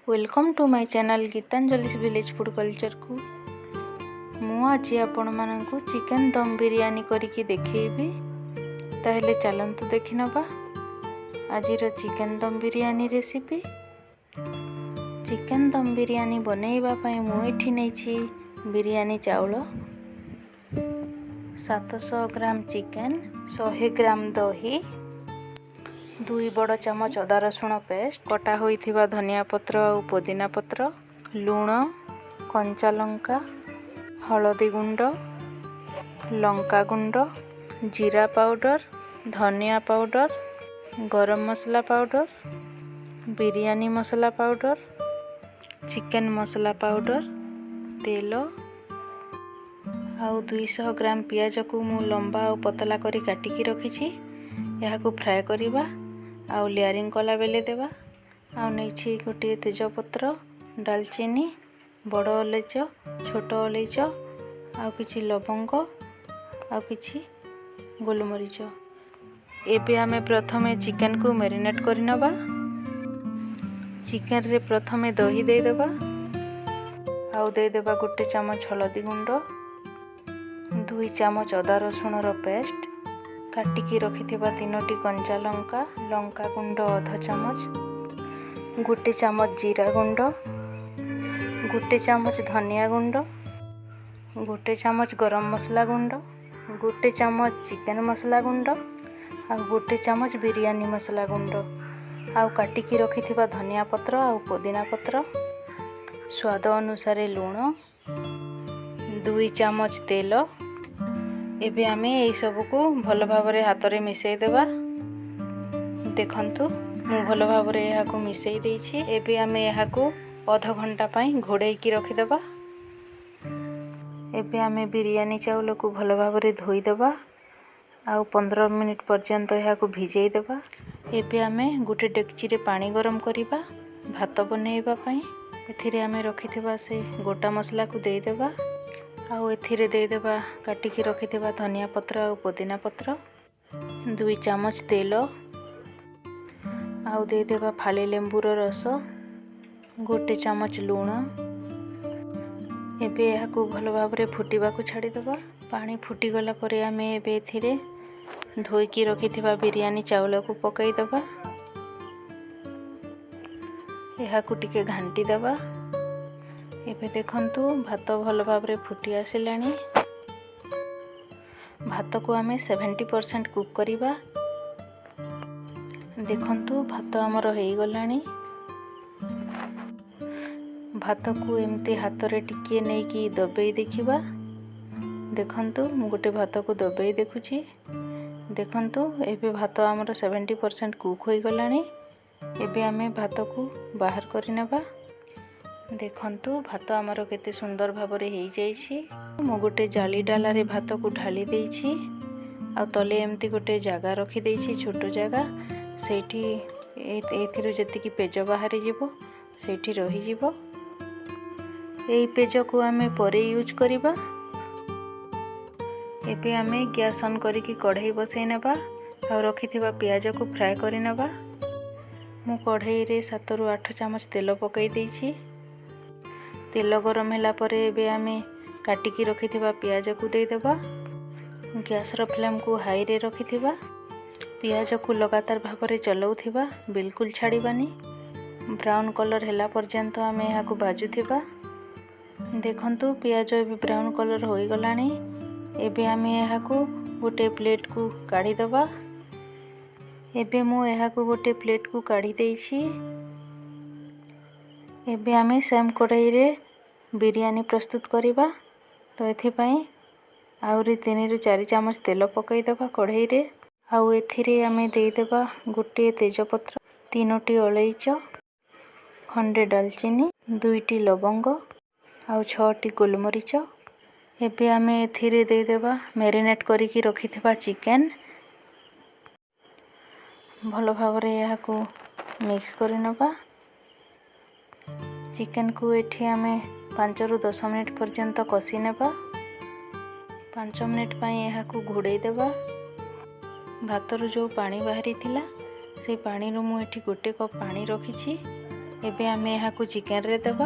Welcome to my channel Gitanjali's village food culture को मु आज आपण मानकु चिकन दम बिरयानी करके देखैबी। ताहेले चलंतु देखि नबा आजिर चिकन दम बिरयानी रेसिपी। चिकन दम बिरयानी बनैबा पई मु एठी नैछि बिरयानी चाउल 700 ग्राम चिकन, 100 ग्राम दही, 2 बड़ चामच अदा रसुण पेस्ट, कटा होइथिबा धनिया पत्र और पुदीना पत्र, लूण, कंचा लंका, हलदी गुंड, लंका गुंड, जीरा पाउडर, धनिया पाउडर, गरम मसला पाउडर, बिरयानी मसला पाउडर, चिकन मसला पाउडर, तेल आउ 200 ग्राम पियाज को मु लंबा और पतला करी काटिकी रखिछि। यहाँ को फ्राए करिबा आउ लेयरिंग कला बेले देवा। आउ नैछि गोटे तेजपत्र, डालचीनी, बड़ अलैच, छोट अलैच, आउ किछि लवंग, आउ किछि गोलमरीच। एबे आमे प्रथमे चिकन को मैरिनेट करि नबा। चिकन रे प्रथमे दही दे देबा, आउ दे देबा गोटे चामच हलदी गुंड, 2 चामच अदा रसुण रो पेस्ट, काटिकी रखिथिबा 3टी कंचा लंका, लंका गुंड आधा चामच, गोटे चामच जीरा गुंड, गोटे चामच धनिया गुंड, गोटे चामच गरम मसला गुंड, गोटे चामच चिकन मसला गुंड, आ गोटे चामच बिरयानी मसला गुंड, आउ काटिकी रखिथिबा धनिया पत्र आउ पुदीना पत्र, स्वाद अनुसार लूण, 2 चामच तेल। एबे आमे एई सब को भल भाबरे हाथ रे मिसई देबा। देखंतु मु भल भाबरे एहा को मिसई देछि। एबे आमे एहा को आधा घंटा पई घोड़ै की रखि देबा। एबे आमे बिरयानी चाउल को भल भाबरे धोई देबा आउ 15 मिनिट पर्यंत एहा को भिजै देबा। एबे आमे गुटे डेकची रे पानी गरम करिबा भात बनेइबा पई। एथिरे आमे रखिथिबा से गोटा मसला को देई देबा आउ एथिरे दे देबा काटिकी रखिथिबा धनिया पत्र और पुदीना पत्र, 2 चामच तेल, आउ दे देबा फाली लेंबूर रस, गोटे चामच लूण। एबे एहा को भल भाबरे फुटिबा को छाड़ी देबा। पानी फुटी गला परे आमे एबे एथिरे धोईकी रखिथिबा बिरयानी चाउल को पकाई देबा। एहा को टिके घांटी देबा। एबे देखंतु भात भल भाबरे फुटी आसिलानी। भात को आमे 70% कुक करिबा। देखंतु भात हमर हेई गलानी। भात को एमती हाथ रे टिके नै कि दबेई देखिबा। देखंतु मु गोटे भात को दबेई देखुछि। देखंतु एबे भात हमर 70% कुक होई गलानी। एबे आमे भात को बाहर करि नेबा। देखंतु भात आमर केते सुंदर भाबरे हेई जाइछि। मु गोटे जाली डाला रे भात को ढाली देइछि आ तले एमती गोटे जागा रखि देइछि, छोट जागा। सेठी एथिरो जति कि पेज बाहरी जिवो सेठी रहि जिवो। एई पेज को आमे परे यूज करिबा। एबे आमे गैस ऑन करिकि कढ़ाई बसै नेबा आ रखिथिबा प्याज को फ्राई करि नेबा। मु कढ़ाई रे 7 रु 8 चामच तेल पकाई देइछि। तेल गरम होला परे एबे आमे काटिकी रखिथिबा प्याज को दे देबा। गैस रो फ्लेम को हाई रे रखिथिबा। प्याज को लगातार भाबरे चलौथिबा, बिल्कुल छाड़ीबानी। ब्राउन कलर होला पर्यंत आमे एहा को भाजुथिबा। देखंतु प्याज एबे ब्राउन कलर होई गलानी। एबे आमे एहा को गोटे प्लेट को काढी देबा। एबे मु एहा को गोटे प्लेट को काढी देइछि। एबे आमे सेम कढ़ाई रे बिरयानी प्रस्तुत करिबा। तो एथि पई आउरी 3 रु 4 चामच तेल पकाई देबा कढ़ाई रे। आउ एथिरे आमे देई देबा गोटे तेजपत्र, 3टी अलैच, खंडे डालचीनी, 2टी लवंग आउ 6टी गोलमरीच। एबे आमे एथिरे देई देबा मैरिनेट करिकि रखिथिबा चिकन। भलो भाबरे एहा को मिक्स करि नबा। चिकन को एठी आमे 5 रु 10 मिनिट पर्यंत कसी नेबा। 5 मिनिट पई एहा को घोड़ै देबा। भातर जो पानी बाहरी थिला से पानी रो मु एठी गोटे कप पानी रखिछि। एबे आमे यहाँ चिकेन रे देबा।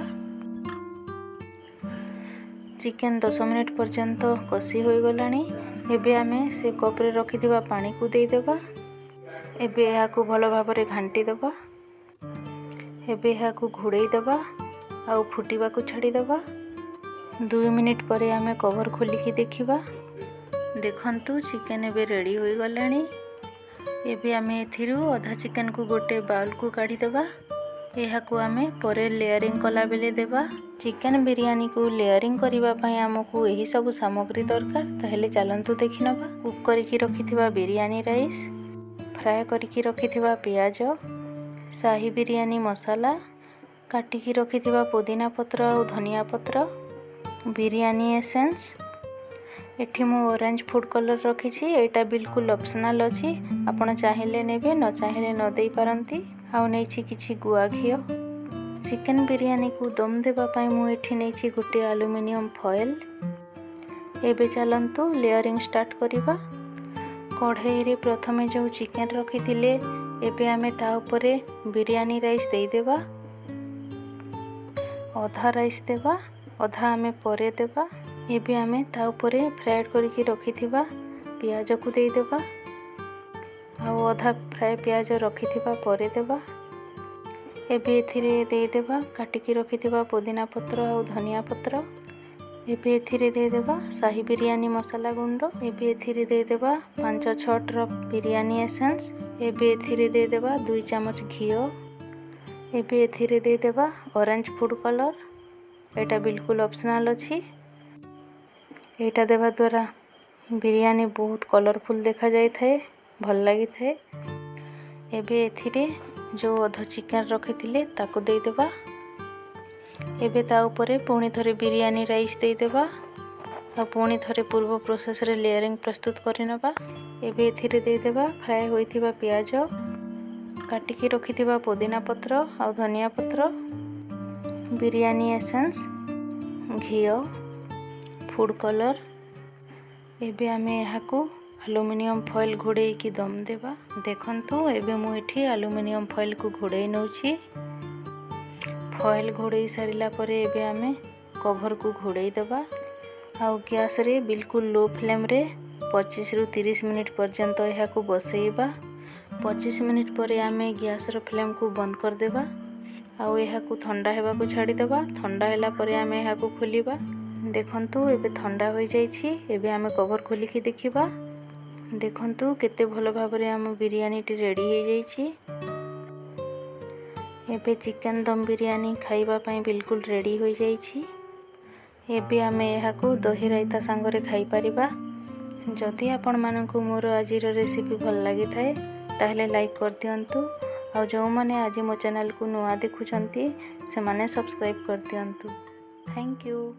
चिकेन 10 मिनिट पर्यंत कषी हो गलानी। एबे आमे से कप रे रखिथिबा पानी को दे देबा। एबे यहाँ को भल भाव में घांटी देबा। एबे यहाँ को घोड़े देबा आउ फुटिबा को छाड़ी देबा। 2 मिनिट पर आमे कवर खोलिकी देखिबा। देखंतु चिकेन एबे रेडी हो गलानी। एबे आमे एथिरु अधा चिकेन को गोटे बाउल को काढ़ी देबा। यहाँ को आमे परे लेयरिंग कला बेले देबा। चिकेन बिरयानी को लेयरिंग करिबा पई हमकु एही सब सामग्री दरकार। ताहेले चलंतु देखि नबा। कुक करिकी रखिथिबा बिरयानी राइस, फ्राए करिकी रखिथिबा पियाज, शाही बिरयानी मसाला, काटिकी रखिथिबा पुदीना पत्र और धनिया पत्र, बिरयानी एसेंस। एठी मु ऑरेंज फूड कलर रखिछि। एटा बिल्कुल ऑप्शनल अछि, आपण चाहिले नेबे न चाहिले न देई पारंती। आउ नैछि किछि गुआ घियो। चिकेन बिरयानी को दम देबा पई मु एठी नैछि गोटे एल्युमिनियम फॉइल। एबे चलंतु लेयरिंग स्टार्ट करिबा। कढ़ाई रे प्रथमे जो चिकेन रखिथिले एबे आमे ता ऊपरे बिरयानी राइस देई देबा। अधा राइस देबा, अधा आमे परे देबा। एबे आमे ता ऊपरे फ्राइड करिकी रखिथिबा पियाज को देई देबा। आउ अधा फ्राए पियाज रखिथिबा परे देबा। एबे एथिरे देई देबा काटिकी रखिथिबा पुदीना पत्र और धनिया पत्र। एबे एथिरे देई देबा शाही बिरयानी मसाला गुंड। एबे एथिरे देई देबा 5-6 ड्रॉप बिरयानी एसेंस। एबे एथिरे देई देबा 2 चम्मच घियो। एबे एथिरे देई देबा ऑरेंज फूड कलर। एटा बिल्कुल ऑप्शनल अछि। एटा देबा द्वारा बिरयानी बहुत कलरफुल देखा जाय थाए, भल लागि थाए। एबे एथिरे जो अध चिकेन रखिथिले ताको देई देबा। एबे ता ऊपरे पुणी थरे बिरयानी राइस देई देबा आ पुणी थरे पूर्व प्रोसेस रे लेयरिंग प्रस्तुत करि नबा। एबे एथिरे देई देबा फ्राए होइथिबा पियाज, काटिकी रखिथिबा पुदीना पत्र और धनिया पत्र, बिरयानी एसेंस, घियो, फूड कलर। एबे आमे यहाँ को एल्युमिनियम फॉइल घोड़े की दम देबा। देखंतु एबे मु एठी एल्युमिनियम फॉइल को घोड़े नउछि। फॉइल घोड़े सारिला परे एबे आमे कवर को घोड़े देबा। आउ गैस रे बिल्कुल लो फ्लेम रे 25 रु 30 मिनिट पर्यंत यहाँ को बसैबा। 25 मिनिट पर आमे गैस रो फ्लेम को बंद कर देबा। आउ यहाँ को ठंडा हेबा को छाड़ी देबा। ठंडा हैला परे आमे यहाँ को खोलिबा। देखंतु एबे ठंडा हो जाइछि। एबे आमे कवर खोलिकी देखिबा। देखंतु केते भल भाव रे आम बिरयानी टी रेडी हो जाइछि। एबे चिकेन दम बिरयानी खाइबा पई बिल्कुल रेडी हो जाइछि। एबे आमे यहाँ को दही रायता सांगरे खाई परिबा। जदि आपण मानकु मोर आजिर रेसिपी भल लागि थाए ताहेले लाइक कर दियंतु। आ जो माने आज मो चैनल को नुआ देखुछंती से माने सब्सक्राइब कर दियंतु। Thank you.